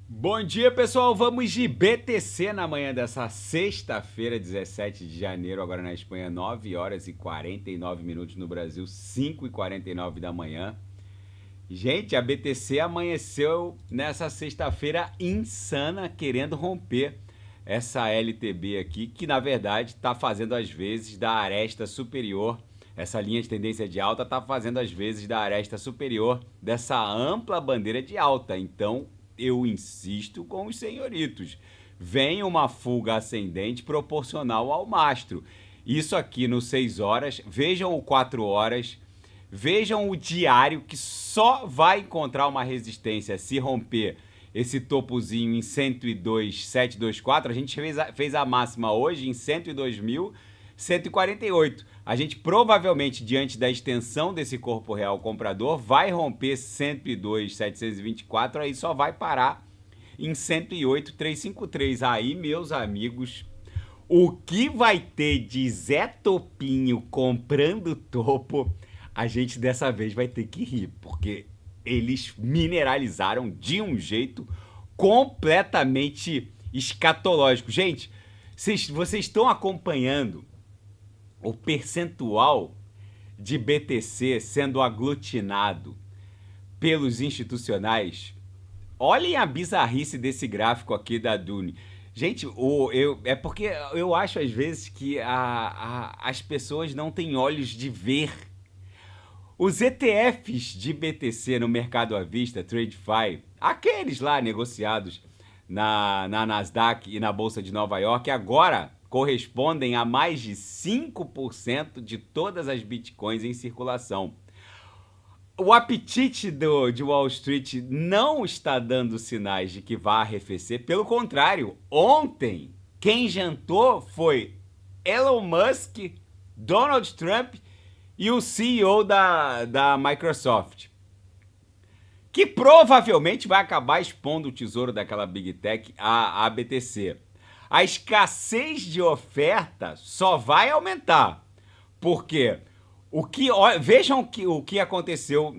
Bom dia, pessoal. Vamos de BTC na manhã dessa sexta-feira, 17 de janeiro, agora na Espanha, 9 horas e 49 minutos, no Brasil, 5 e 49 da manhã. Gente, a BTC amanheceu nessa sexta-feira insana, querendo romper essa LTB aqui, que na verdade está fazendo as vezes da aresta superior. Essa linha de tendência de alta está fazendo as vezes da aresta superior dessa ampla bandeira de alta. Então, eu insisto com os senhoritos. Vem uma fuga ascendente proporcional ao mastro. Isso aqui no 6 horas, vejam o 4 horas, vejam o diário, que só vai encontrar uma resistência se romper esse topozinho em 102,724. A gente fez a máxima hoje em 102.148. A gente provavelmente, diante da extensão desse corpo real comprador, vai romper 102.724, aí só vai parar em 108.353. Aí, meus amigos, o que vai ter de Zé Topinho comprando topo, a gente dessa vez vai ter que rir, porque eles mineralizaram de um jeito completamente escatológico. Gente, vocês estão acompanhando o percentual de BTC sendo aglutinado pelos institucionais? Olhem a bizarrice desse gráfico aqui da Dune. Gente, é porque eu acho às vezes que as pessoas não têm olhos de ver. Os ETFs de BTC no mercado à vista, TradeFi, aqueles lá negociados na Nasdaq e na Bolsa de Nova York, agora correspondem a mais de 5% de todas as bitcoins em circulação. O apetite de Wall Street não está dando sinais de que vá arrefecer. Pelo contrário, ontem quem jantou foi Elon Musk, Donald Trump e o CEO da Microsoft, que provavelmente vai acabar expondo o tesouro daquela Big Tech à BTC. A escassez de oferta só vai aumentar, porque vejam o que aconteceu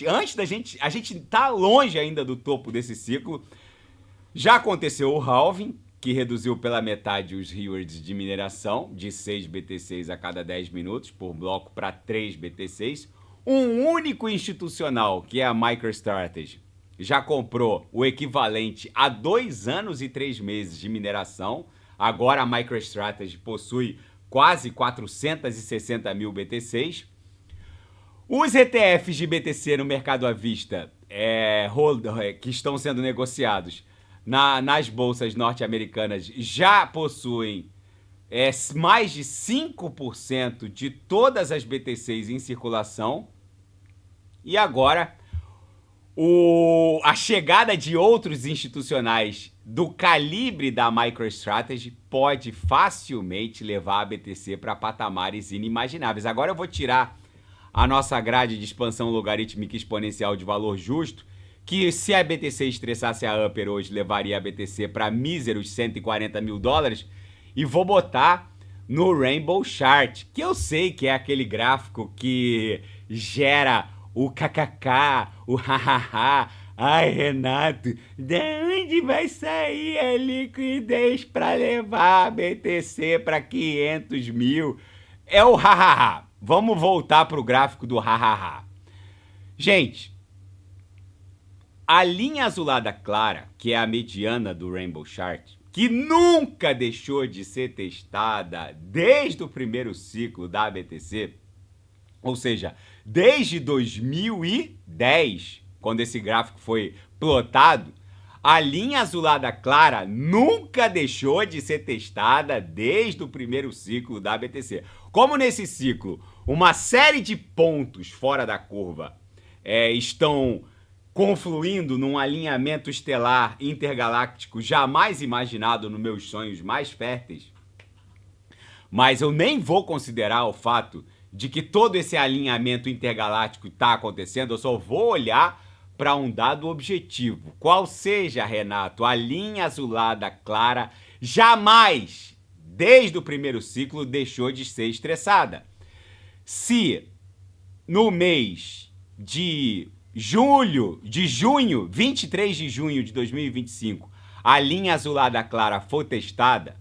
antes da gente. A gente está longe ainda do topo desse ciclo. Já aconteceu o halving, que reduziu pela metade os rewards de mineração, de 6 BTCs a cada 10 minutos por bloco para 3 BTCs. Um único institucional, que é a MicroStrategy, já comprou o equivalente a 2 anos e 3 meses de mineração. Agora a MicroStrategy possui quase 460 mil BTCs. Os ETFs de BTC no mercado à vista que estão sendo negociados nas bolsas norte-americanas já possuem mais de 5% de todas as BTCs em circulação. E agora, a chegada de outros institucionais do calibre da MicroStrategy pode facilmente levar a BTC para patamares inimagináveis. Agora eu vou tirar a nossa grade de expansão logarítmica exponencial de valor justo, que se a BTC estressasse a Upper hoje, levaria a BTC para míseros 140 mil dólares, e vou botar no Rainbow Chart, que eu sei que é aquele gráfico que gera o kkk, o hahaha. Ai, Renato, de onde vai sair a liquidez para levar a BTC para 500 mil? É o hahaha. Vamos voltar para o gráfico do hahaha. Gente, a linha azulada clara, que é a mediana do Rainbow Chart, que nunca deixou de ser testada desde o primeiro ciclo da BTC, ou seja, desde 2010, quando esse gráfico foi plotado, a linha azulada clara nunca deixou de ser testada desde o primeiro ciclo da BTC. Como nesse ciclo uma série de pontos fora da curva estão confluindo num alinhamento estelar intergaláctico jamais imaginado nos meus sonhos mais férteis, mas eu nem vou considerar o fato de que todo esse alinhamento intergaláctico está acontecendo, eu só vou olhar para um dado objetivo. Qual seja, Renato, a linha azulada clara jamais, desde o primeiro ciclo, deixou de ser estressada. Se no mês de junho, 23 de junho de 2025, a linha azulada clara for testada,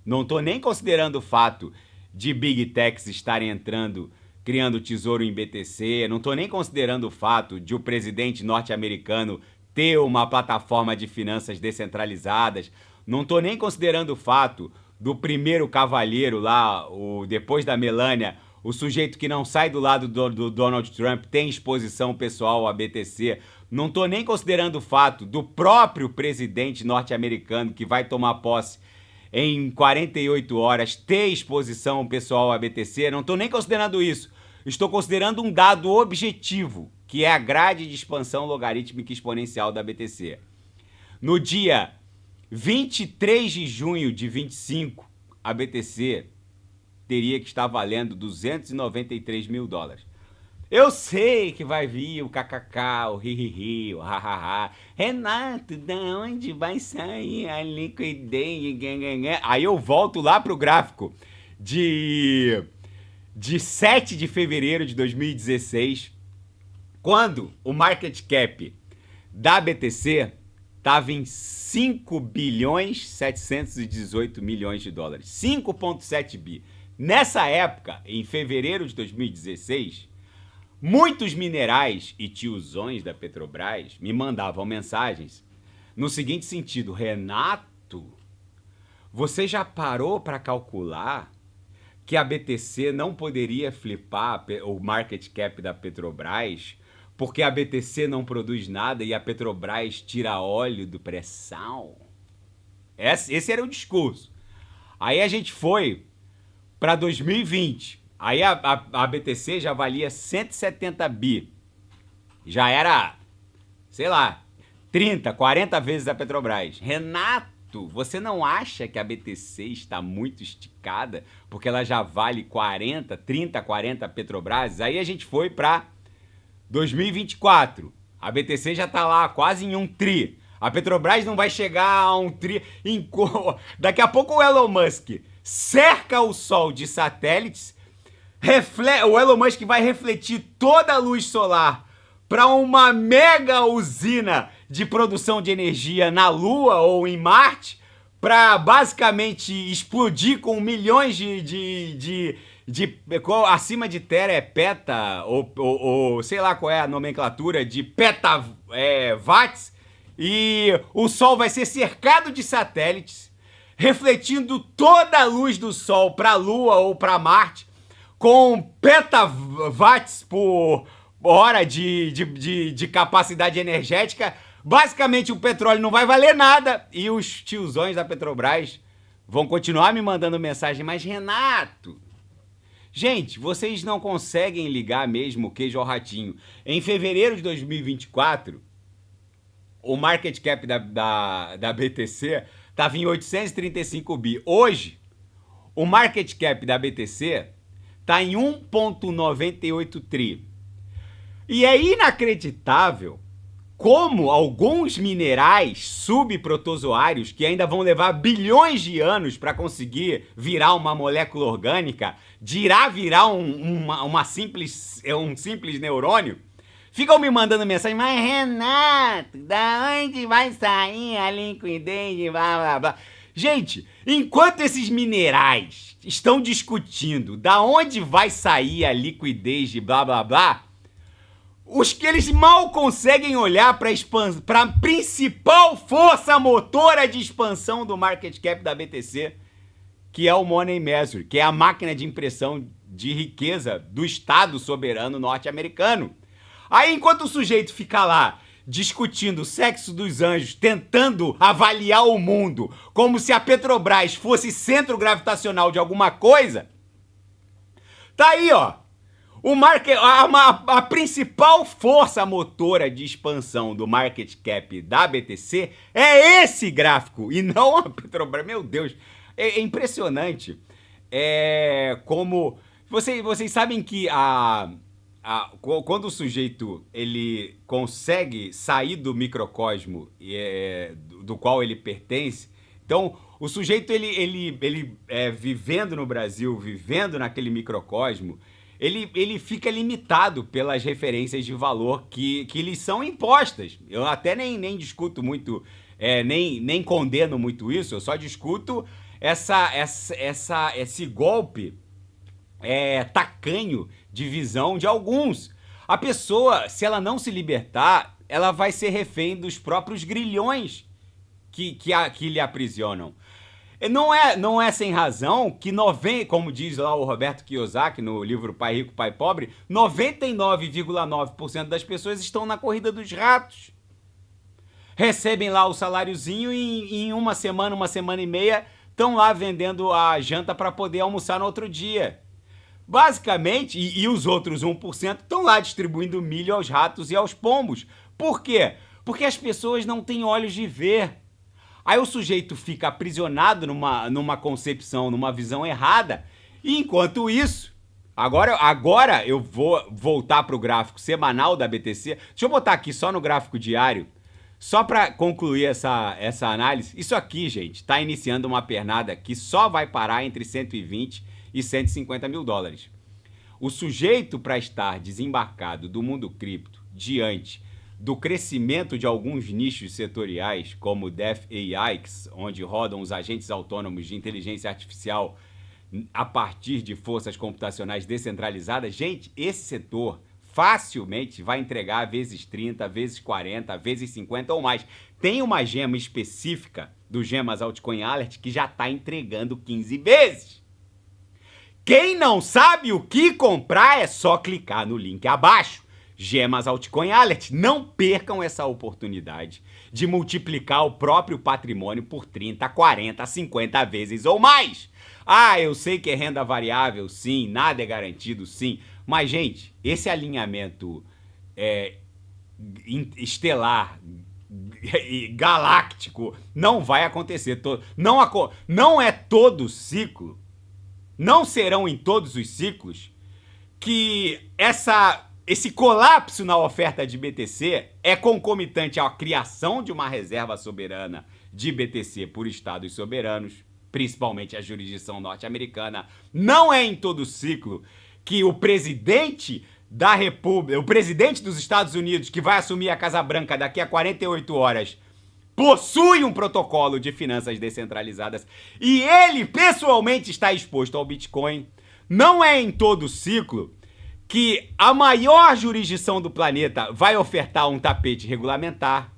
não estou nem considerando o fato de Big Techs estarem entrando, criando tesouro em BTC, não estou nem considerando o fato de o presidente norte-americano ter uma plataforma de finanças descentralizadas, não estou nem considerando o fato do primeiro cavalheiro lá, depois da Melania, o sujeito que não sai do lado do Donald Trump tem exposição pessoal a BTC. Não estou nem considerando o fato do próprio presidente norte-americano que vai tomar posse em 48 horas ter exposição pessoal a BTC. Não estou nem considerando isso. Estou considerando um dado objetivo, que é a grade de expansão logarítmica exponencial da BTC. No dia 23 de junho de 25, a BTC teria que estar valendo 293 mil dólares. Eu sei que vai vir o kkk, o ri, o hahaha. Renato, da onde vai sair a liquidez? Aí eu volto lá pro gráfico de 7 de fevereiro de 2016, quando o market cap da BTC estava em 5 bilhões 718 milhões de dólares. 5,7 bi. Nessa época, em fevereiro de 2016, muitos minerais e tiozões da Petrobras me mandavam mensagens no seguinte sentido: Renato, você já parou para calcular que a BTC não poderia flipar o market cap da Petrobras porque a BTC não produz nada e a Petrobras tira óleo do pré-sal? Esse era o discurso. Aí a gente foi para 2020. Aí a BTC já valia 170 bi. Já era, sei lá, 30, 40 vezes a Petrobras. Renato, você não acha que a BTC está muito esticada? Porque ela já vale 40, 30, 40 Petrobras? Aí a gente foi para 2024. A BTC já está lá quase em 1 tri. A Petrobras não vai chegar a 1 tri. Daqui a pouco o Elon Musk cerca o Sol de satélites, o Elon Musk vai refletir toda a luz solar para uma mega usina de produção de energia na Lua ou em Marte, para basicamente explodir com milhões acima de tera é peta, ou sei lá qual é a nomenclatura, de petawatts, e o Sol vai ser cercado de satélites, refletindo toda a luz do Sol para a Lua ou para Marte, com petawatts por hora de capacidade energética. Basicamente, o petróleo não vai valer nada e os tiozões da Petrobras vão continuar me mandando mensagem. Mas, Renato, gente, vocês não conseguem ligar mesmo o queijo ao ratinho. Em fevereiro de 2024, o market cap da BTC estava em 835 bi. Hoje, o market cap da BTC está em 1,98 tri. E é inacreditável como alguns minerais subprotozoários, que ainda vão levar bilhões de anos para conseguir virar uma molécula orgânica, virar um simples neurônio, ficam me mandando mensagem: mas Renato, da onde vai sair a liquidez, blá blá blá. Gente, enquanto esses minerais estão discutindo da onde vai sair a liquidez de blá blá blá, os que eles mal conseguem olhar para a principal força motora de expansão do market cap da BTC, que é o Money Measure, que é a máquina de impressão de riqueza do Estado soberano norte-americano. Aí, enquanto o sujeito fica lá discutindo o sexo dos anjos, tentando avaliar o mundo como se a Petrobras fosse centro gravitacional de alguma coisa, tá aí, ó. A principal força motora de expansão do market cap da BTC é esse gráfico e não a Petrobras. Meu Deus, é impressionante. Como vocês sabem que quando o sujeito ele consegue sair do microcosmo do qual ele pertence, então o sujeito ele vivendo no Brasil, vivendo naquele microcosmo, ele fica limitado pelas referências de valor que lhes são impostas. Eu até nem discuto muito, nem condeno muito isso, eu só discuto esse golpe tacanho de visão de alguns. A pessoa, se ela não se libertar, ela vai ser refém dos próprios grilhões que lhe aprisionam. Não é sem razão que, como diz lá o Roberto Kiyosaki no livro Pai Rico, Pai Pobre, 99,9% das pessoas estão na corrida dos ratos. Recebem lá o saláriozinho e em uma semana e meia, estão lá vendendo a janta para poder almoçar no outro dia. Basicamente, e os outros 1% estão lá distribuindo milho aos ratos e aos pombos. Por quê? Porque as pessoas não têm olhos de ver. Aí o sujeito fica aprisionado numa concepção, numa visão errada. E enquanto isso, agora eu vou voltar para o gráfico semanal da BTC. Deixa eu botar aqui só no gráfico diário, só para concluir essa análise. Isso aqui, gente, está iniciando uma pernada que só vai parar entre 120 e 150 mil dólares. O sujeito, para estar desembarcado do mundo cripto diante do crescimento de alguns nichos setoriais, como o DeFi, onde rodam os agentes autônomos de inteligência artificial a partir de forças computacionais descentralizadas, gente, esse setor facilmente vai entregar vezes 30, vezes 40, vezes 50 ou mais. Tem uma gema específica do Gemas Altcoin Alert que já está entregando 15 vezes. Quem não sabe o que comprar é só clicar no link abaixo. Gemas Altcoin Alert, não percam essa oportunidade de multiplicar o próprio patrimônio por 30, 40, 50 vezes ou mais. Ah, eu sei que é renda variável, sim, nada é garantido, sim, mas, gente, esse alinhamento estelar e galáctico não vai acontecer. Não é todo ciclo, não serão em todos os ciclos que esse colapso na oferta de BTC é concomitante à criação de uma reserva soberana de BTC por estados soberanos, principalmente a jurisdição norte-americana. Não é em todo ciclo que o presidente da República, o presidente dos Estados Unidos, que vai assumir a Casa Branca daqui a 48 horas, possui um protocolo de finanças descentralizadas e ele pessoalmente está exposto ao Bitcoin. Não é em todo ciclo que a maior jurisdição do planeta vai ofertar um tapete regulamentar.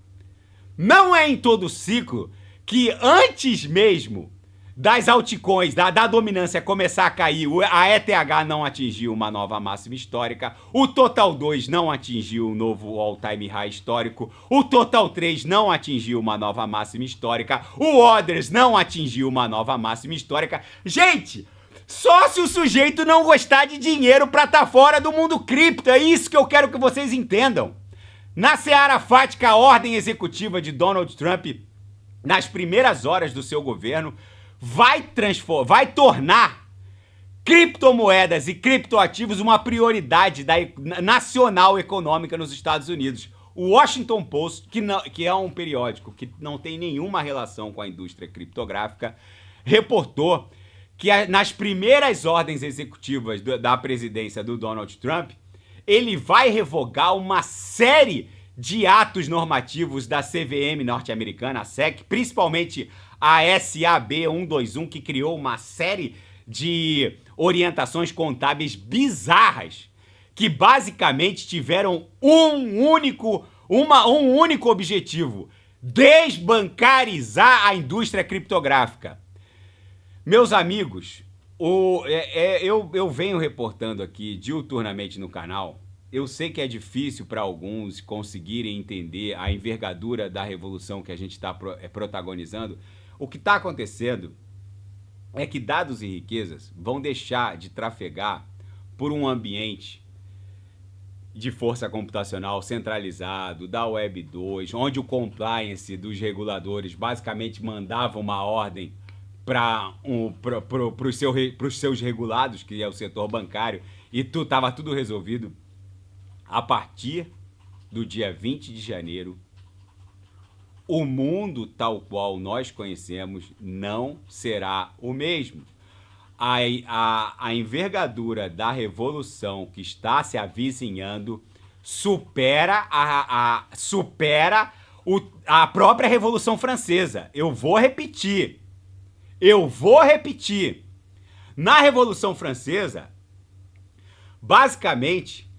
Não é em todo ciclo que antes mesmo das altcoins, da dominância começar a cair, a ETH não atingiu uma nova máxima histórica, o Total 2 não atingiu um novo all-time high histórico, o Total 3 não atingiu uma nova máxima histórica, o Others não atingiu uma nova máxima histórica. Gente, só se o sujeito não gostar de dinheiro pra estar fora do mundo cripto, é isso que eu quero que vocês entendam. Na seara fática, a ordem executiva de Donald Trump, nas primeiras horas do seu governo, vai tornar criptomoedas e criptoativos uma prioridade nacional econômica nos Estados Unidos. O Washington Post, que é um periódico que não tem nenhuma relação com a indústria criptográfica, reportou que nas primeiras ordens executivas da presidência do Donald Trump, ele vai revogar uma série de atos normativos da CVM norte-americana, a SEC, principalmente a SAB 121, que criou uma série de orientações contábeis bizarras, que basicamente tiveram um único objetivo: desbancarizar a indústria criptográfica. Meus amigos, eu venho reportando aqui diuturnamente no canal. Eu sei que é difícil para alguns conseguirem entender a envergadura da revolução que a gente está protagonizando. O que está acontecendo é que dados e riquezas vão deixar de trafegar por um ambiente de força computacional centralizado, da Web 2, onde o compliance dos reguladores basicamente mandava uma ordem para os seus regulados, que é o setor bancário, e estava tudo resolvido. A partir do dia 20 de janeiro, o mundo tal qual nós conhecemos não será o mesmo. a envergadura da revolução que está se avizinhando supera a própria Revolução Francesa. Eu vou repetir. Na Revolução Francesa, basicamente,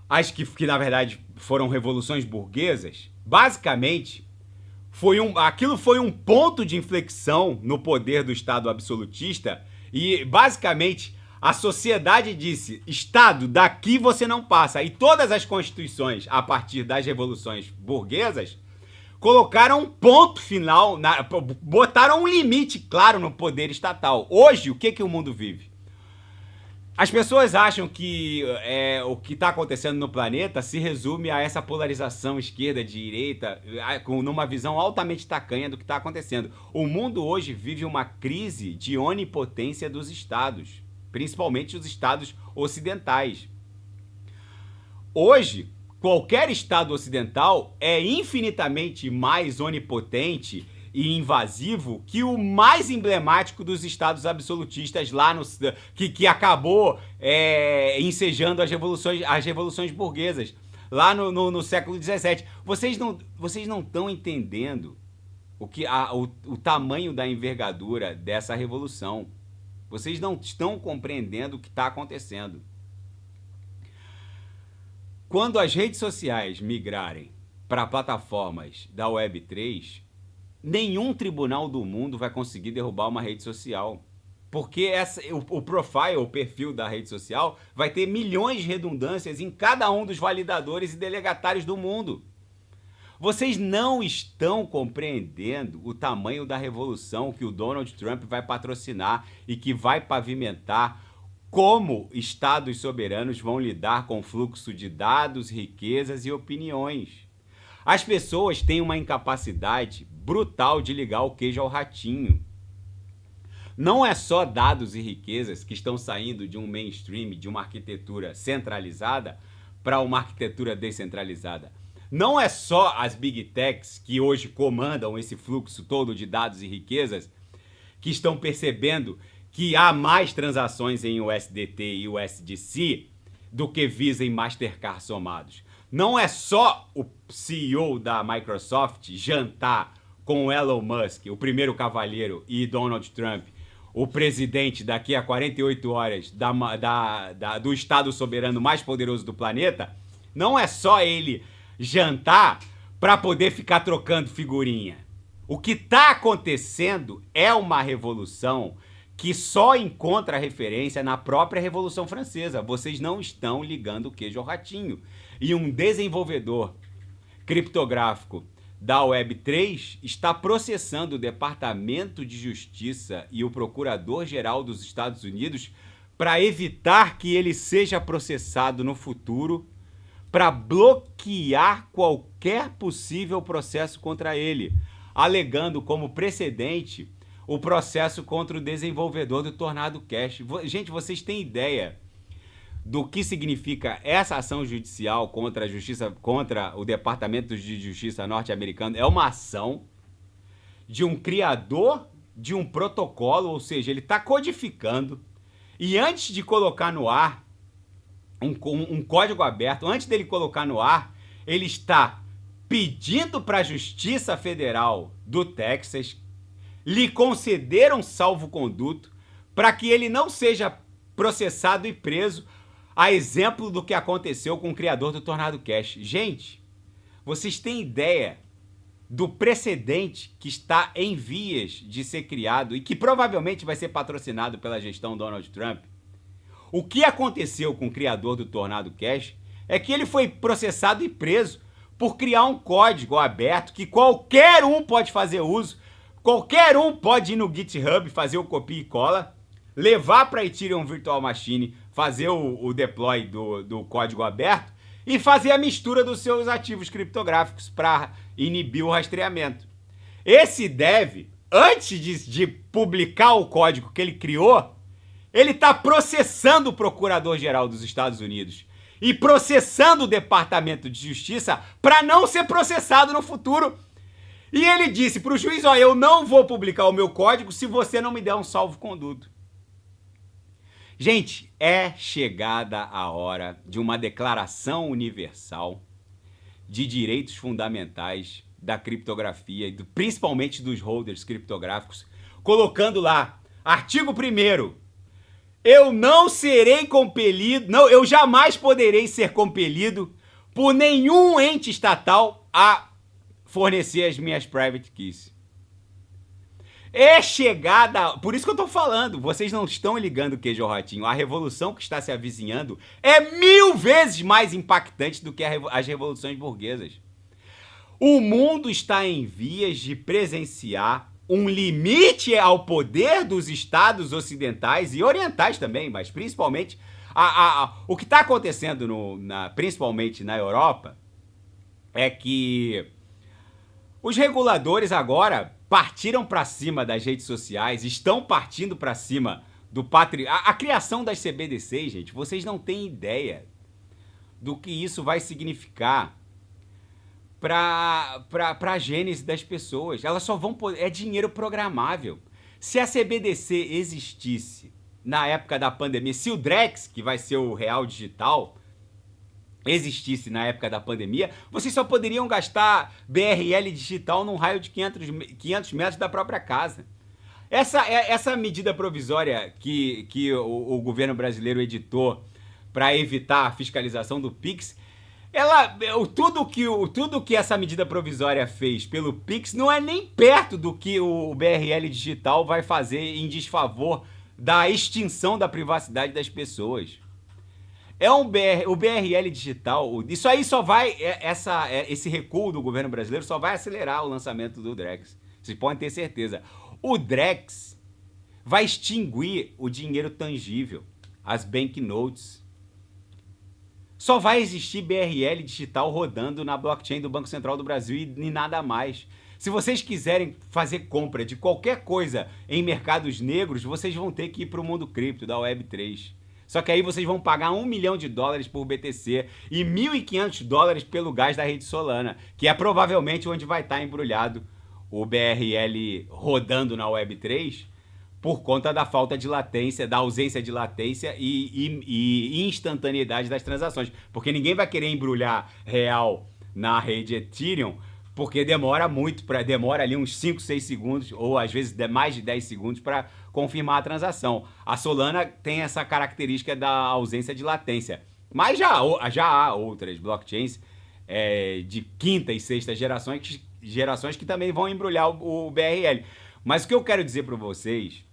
as que na verdade foram revoluções burguesas, basicamente, aquilo foi um ponto de inflexão no poder do Estado absolutista e, basicamente, a sociedade disse, Estado, daqui você não passa. E todas as constituições, a partir das revoluções burguesas, colocaram um ponto final, botaram um limite claro no poder estatal. Hoje, o que o mundo vive? As pessoas acham que o que está acontecendo no planeta se resume a essa polarização esquerda-direita, numa visão altamente tacanha do que está acontecendo. O mundo hoje vive uma crise de onipotência dos estados, principalmente os estados ocidentais. Hoje, qualquer estado ocidental é infinitamente mais onipotente e invasivo que o mais emblemático dos estados absolutistas lá que acabou ensejando as revoluções burguesas lá no século XVII. Vocês não estão entendendo o tamanho da envergadura dessa revolução. Vocês não estão compreendendo o que está acontecendo. Quando as redes sociais migrarem para plataformas da Web3, nenhum tribunal do mundo vai conseguir derrubar uma rede social. Porque o perfil da rede social, vai ter milhões de redundâncias em cada um dos validadores e delegatários do mundo. Vocês não estão compreendendo o tamanho da revolução que o Donald Trump vai patrocinar e que vai pavimentar como estados soberanos vão lidar com o fluxo de dados, riquezas e opiniões. As pessoas têm uma incapacidade brutal de ligar o queijo ao ratinho. Não é só dados e riquezas que estão saindo de um mainstream, de uma arquitetura centralizada para uma arquitetura descentralizada. Não é só as big techs que hoje comandam esse fluxo todo de dados e riquezas que estão percebendo que há mais transações em USDT e USDC do que Visa e Mastercard somados. Não é só o CEO da Microsoft jantar com o Elon Musk, o primeiro cavalheiro, e Donald Trump, o presidente daqui a 48 horas do Estado soberano mais poderoso do planeta. Não é só ele jantar para poder ficar trocando figurinha. O que está acontecendo é uma revolução que só encontra referência na própria Revolução Francesa. Vocês não estão ligando o queijo ao ratinho. E um desenvolvedor criptográfico da Web3 está processando o Departamento de Justiça e o Procurador-Geral dos Estados Unidos para evitar que ele seja processado no futuro, para bloquear qualquer possível processo contra ele, alegando como precedente o processo contra o desenvolvedor do Tornado Cash. Gente, vocês têm ideia do que significa essa ação judicial contra a justiça, contra o Departamento de Justiça norte-americano? É uma ação de um criador de um protocolo, ou seja, ele está codificando, e antes de colocar no ar um código aberto, antes dele colocar no ar, ele está pedindo para a Justiça Federal do Texas lhe conceder um salvo-conduto para que ele não seja processado e preso, a exemplo do que aconteceu com o criador do Tornado Cash. Gente, vocês têm ideia do precedente que está em vias de ser criado e que provavelmente vai ser patrocinado pela gestão Donald Trump? O que aconteceu com o criador do Tornado Cash é que ele foi processado e preso por criar um código aberto que qualquer um pode fazer uso, qualquer um pode ir no GitHub, fazer o copia e cola, levar para a Ethereum Virtual Machine, fazer o deploy do código aberto e fazer a mistura dos seus ativos criptográficos para inibir o rastreamento. Esse dev, antes de publicar o código que ele criou, ele está processando o Procurador-Geral dos Estados Unidos e processando o Departamento de Justiça para não ser processado no futuro. E ele disse para o juiz, ó, eu não vou publicar o meu código se você não me der um salvo-conduto. Gente, é chegada a hora de uma declaração universal de direitos fundamentais da criptografia, principalmente dos holders criptográficos, colocando lá, artigo 1º, eu não serei compelido, não, eu jamais poderei ser compelido por nenhum ente estatal a fornecer as minhas private keys. É chegada, por isso que eu tô falando, vocês não estão ligando o queijo ao ratinho, a revolução que está se avizinhando é 1000 vezes mais impactante do que as revoluções burguesas. O mundo está em vias de presenciar um limite ao poder dos estados ocidentais e orientais também, mas principalmente o que está acontecendo principalmente na Europa é que os reguladores agora partiram para cima das redes sociais, estão partindo para cima do a criação das CBDCs, gente, vocês não têm ideia do que isso vai significar para a gênese das pessoas. Elas só vão poder... É dinheiro programável. Se a CBDC existisse na época da pandemia, se o Drex, que vai ser o real digital, existisse na época da pandemia, vocês só poderiam gastar BRL digital num raio de 500 metros da própria casa. Essa medida provisória que o governo brasileiro editou para evitar a fiscalização do Pix, tudo que essa medida provisória fez pelo Pix não é nem perto do que o BRL digital vai fazer em desfavor da extinção da privacidade das pessoas. O BRL digital, isso aí só vai, esse recuo do governo brasileiro só vai acelerar o lançamento do Drex. Vocês podem ter certeza. O Drex vai extinguir o dinheiro tangível, as banknotes. Só vai existir BRL digital rodando na blockchain do Banco Central do Brasil e nada mais. Se vocês quiserem fazer compra de qualquer coisa em mercados negros, vocês vão ter que ir para o mundo cripto da Web3. Só que aí vocês vão pagar $1 milhão por BTC e $1.500 pelo gás da rede Solana, que é provavelmente onde vai estar embrulhado o BRL rodando na Web3, por conta da falta de latência, da ausência de latência e instantaneidade das transações. Porque ninguém vai querer embrulhar real na rede Ethereum, porque demora muito, demora ali uns 5, 6 segundos, ou às vezes mais de 10 segundos para confirmar a transação. A Solana tem essa característica da ausência de latência. Mas já há outras blockchains de quinta e sexta gerações que também vão embrulhar o BRL. Mas o que eu quero dizer para vocês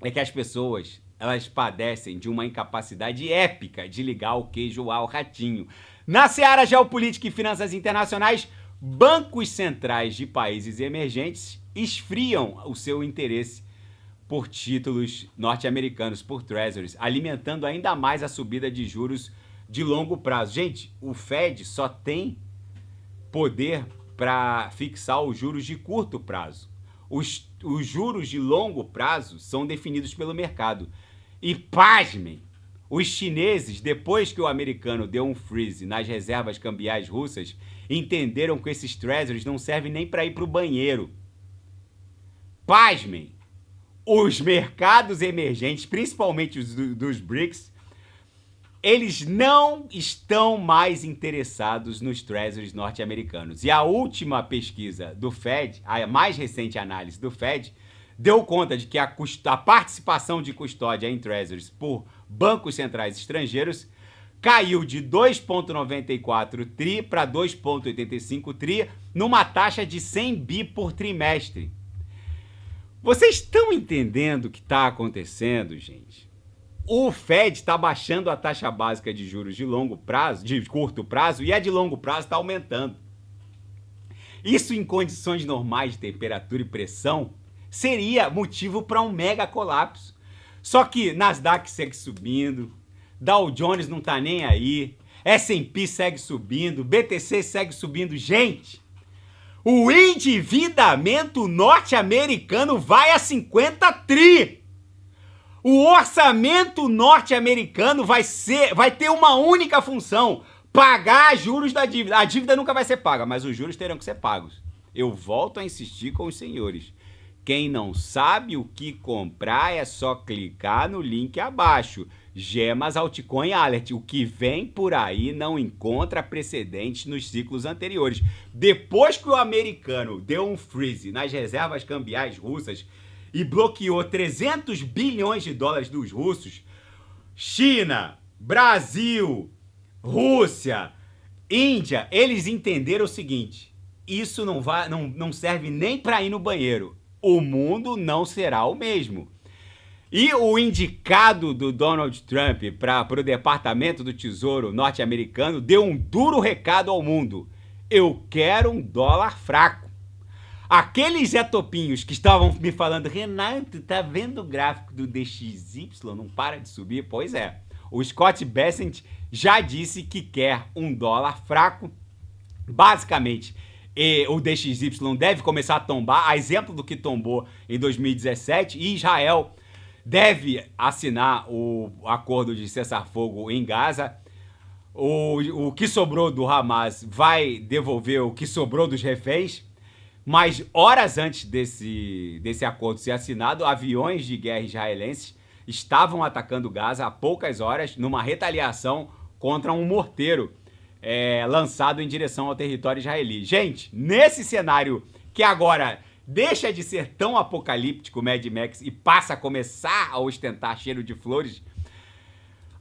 é que as pessoas, elas padecem de uma incapacidade épica de ligar o queijo ao ratinho. Na seara geopolítica e finanças internacionais, bancos centrais de países emergentes esfriam o seu interesse por títulos norte-americanos, por treasuries, alimentando ainda mais a subida de juros de longo prazo. Gente, o Fed só tem poder para fixar os juros de curto prazo. Os juros de longo prazo são definidos pelo mercado. E pasmem, os chineses, depois que o americano deu um freeze nas reservas cambiais russas, entenderam que esses treasuries não servem nem para ir para o banheiro. Pasmem, os mercados emergentes, principalmente os dos BRICS, eles não estão mais interessados nos treasuries norte-americanos. E a última pesquisa do Fed, a mais recente análise do Fed, deu conta de que a participação de custódia em treasuries por bancos centrais estrangeiros caiu de 2,94 tri para 2,85 tri, numa taxa de 100 bi por trimestre. Vocês estão entendendo o que está acontecendo, gente? O Fed está baixando a taxa básica de juros de longo prazo, de curto prazo, e a de longo prazo está aumentando. Isso, em condições normais de temperatura e pressão, seria motivo para um mega colapso. Só que Nasdaq segue subindo, Dow Jones não está nem aí, S&P segue subindo, BTC segue subindo. Gente, o endividamento norte-americano vai a 50 tri. O orçamento norte-americano vai ter uma única função: pagar juros da dívida. A dívida nunca vai ser paga, mas os juros terão que ser pagos. Eu volto a insistir com os senhores. Quem não sabe o que comprar é só clicar no link abaixo. Gemas Altcoin Alert. O que vem por aí não encontra precedentes nos ciclos anteriores. Depois que o americano deu um freeze nas reservas cambiais russas e bloqueou 300 bilhões de dólares dos russos, China, Brasil, Rússia, Índia, eles entenderam o seguinte: isso não serve nem para ir no banheiro. O mundo não será o mesmo. E o indicado do Donald Trump para o Departamento do Tesouro norte-americano deu um duro recado ao mundo: eu quero um dólar fraco. Aqueles Zé Topinhos que estavam me falando, Renato, tá vendo o gráfico do DXY? Não para de subir? Pois é. O Scott Bessent já disse que quer um dólar fraco. Basicamente, o DXY deve começar a tombar, a exemplo do que tombou em 2017, e Israel deve assinar o acordo de cessar-fogo em Gaza. O que sobrou do Hamas vai devolver o que sobrou dos reféns. Mas horas antes desse acordo ser assinado, aviões de guerra israelenses estavam atacando Gaza há poucas horas numa retaliação contra um morteiro lançado em direção ao território israeli. Gente, nesse cenário que agora deixa de ser tão apocalíptico, Mad Max, e passa a começar a ostentar cheiro de flores,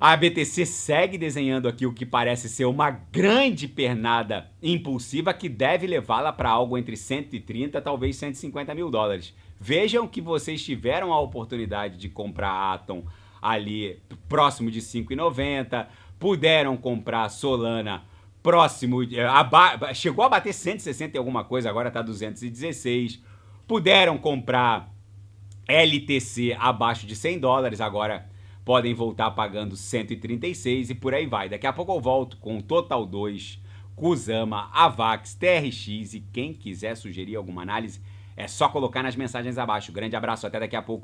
a BTC segue desenhando aqui o que parece ser uma grande pernada impulsiva que deve levá-la para algo entre 130 talvez 150 mil dólares. Vejam que vocês tiveram a oportunidade de comprar a Atom ali próximo de 5,90, puderam comprar Solana próximo, chegou a bater 160 e alguma coisa, agora está 216, puderam comprar LTC abaixo de 100 dólares, agora podem voltar pagando 136 e por aí vai. Daqui a pouco eu volto com Total 2, Kusama, Avax, TRX, e quem quiser sugerir alguma análise é só colocar nas mensagens abaixo. Grande abraço, até daqui a pouco.